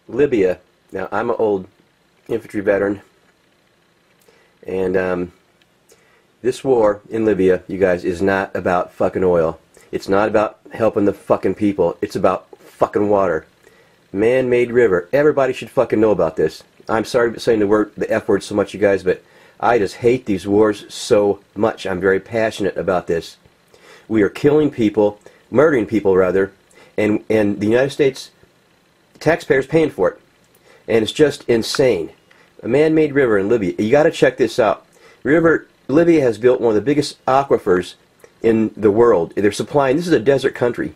Libya. Now, I'm an old infantry veteran, and this war in Libya, you guys, is not about fucking oil. It's not about helping the fucking people. It's about fucking water. Man-made river. Everybody should fucking know about this. I'm sorry for saying the F word so much, you guys, but I just hate these wars so much. I'm very passionate about this. We are killing people, murdering people rather, and the United States taxpayers paying for it. And it's just insane. A man-made river in Libya. You got to check this out. Libya has built one of the biggest aquifers in the world. They're supplying. This is a desert country.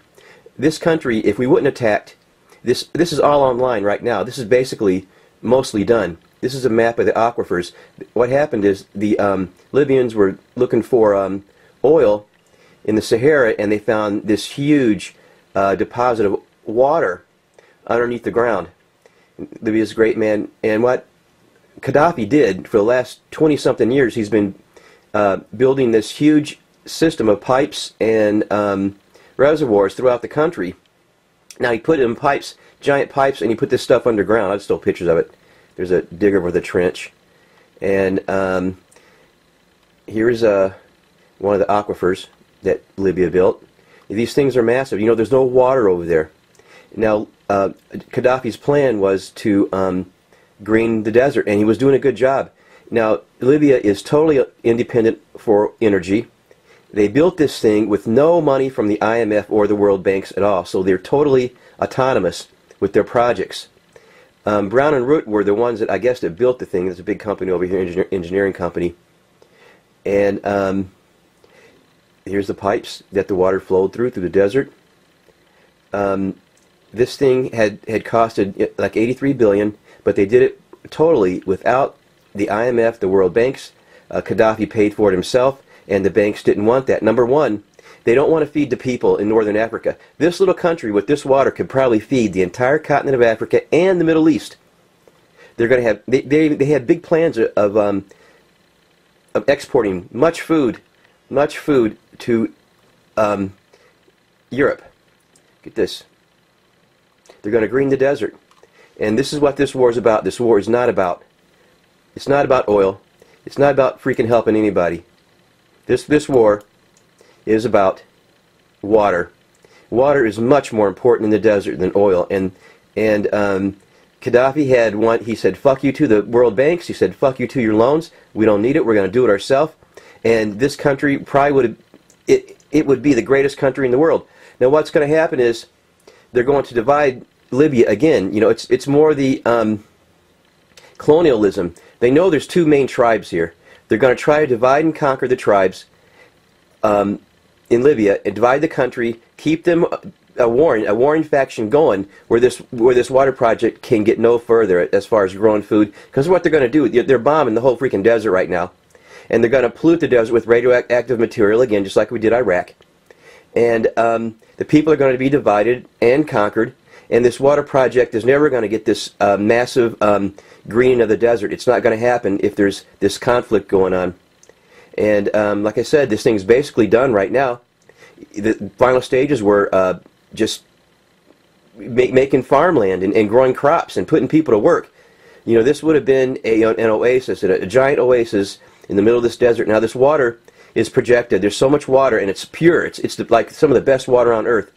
This country, if we wouldn't attacked, this is all online right now. This is basically mostly done. This is a map of the aquifers. What happened is the Libyans were looking for oil in the Sahara, and they found this huge deposit of water underneath the ground. Libya's a great man, and what Gaddafi did for the last 20-something years, he's been building this huge system of pipes and reservoirs throughout the country. Now he put in pipes, giant pipes, and he put this stuff underground. I've still pictures of it. There's a digger with a trench, and here's one of the aquifers that Libya built. These things are massive. You know, there's no water over there. Now, Gaddafi's plan was to green the desert, and he was doing a good job. Now, Libya is totally independent for energy. They built this thing with no money from the IMF or the World Banks at all, so they're totally autonomous with their projects. Brown and Root were the ones that, I guess, that built the thing. It's a big company over here, engineering company. And here's the pipes that the water flowed through the desert. This thing had costed like $83 billion, but they did it totally without the IMF, the World Banks. Gaddafi paid for it himself, and the banks didn't want that. Number one, they don't want to feed the people in northern Africa. This little country with this water could probably feed the entire continent of Africa and the Middle East. They're going to have they had big plans of exporting much food to Europe. Get this. They're going to green the desert. And this is what this war is about. This war is not about. It's not about oil. It's not about freaking helping anybody. This war is about water. Water is much more important in the desert than oil. And Gaddafi had one. He said, "Fuck you to the World Banks." He said, "Fuck you to your loans. We don't need it. We're going to do it ourselves." And this country probably would it would be the greatest country in the world. Now, what's going to happen is they're going to divide Libya again. You know, it's more the colonialism. They know there's two main tribes here. They're going to try to divide and conquer the tribes in Libya and divide the country, keep them a warring faction going where this water project can get no further as far as growing food. Because what they're going to do, they're bombing the whole freaking desert right now, and they're going to pollute the desert with radioactive material again, just like we did Iraq. And the people are going to be divided and conquered. And this water project is never going to get this massive greening of the desert. It's not going to happen if there's this conflict going on. And like I said, this thing's basically done right now. The final stages were just making farmland and growing crops and putting people to work. You know, this would have been an oasis, a giant oasis in the middle of this desert. Now this water is projected. There's so much water, and it's pure. It's like some of the best water on earth.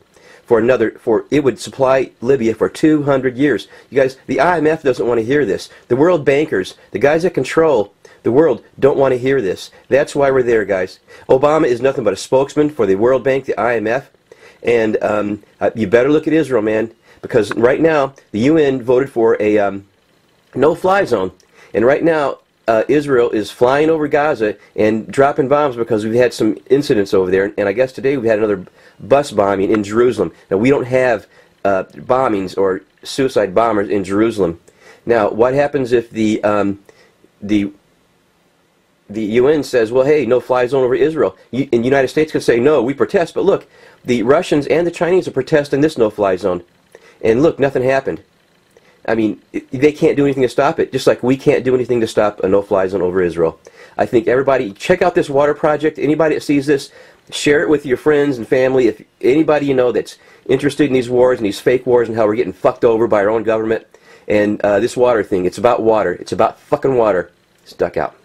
It would supply Libya for 200 years. You guys, the IMF doesn't want to hear this. The world bankers, the guys that control the world, don't want to hear this. That's why we're there, guys. Obama is nothing but a spokesman for the World Bank, the IMF, and you better look at Israel, man, because right now the UN voted for a no-fly zone, and right now Israel is flying over Gaza and dropping bombs because we've had some incidents over there, and I guess today we've had another bus bombing in Jerusalem. Now, we don't have bombings or suicide bombers in Jerusalem. Now, what happens if the UN says, well, hey, no-fly zone over Israel? And the United States can say, no, we protest. But look, the Russians and the Chinese are protesting this no-fly zone. And look, nothing happened. I mean, they can't do anything to stop it, just like we can't do anything to stop a no-fly zone over Israel. I think everybody, check out this water project. Anybody that sees this, share it with your friends and family. If anybody you know that's interested in these wars and these fake wars and how we're getting fucked over by our own government, And this water thing, it's about water. It's about fucking water. Stuck out.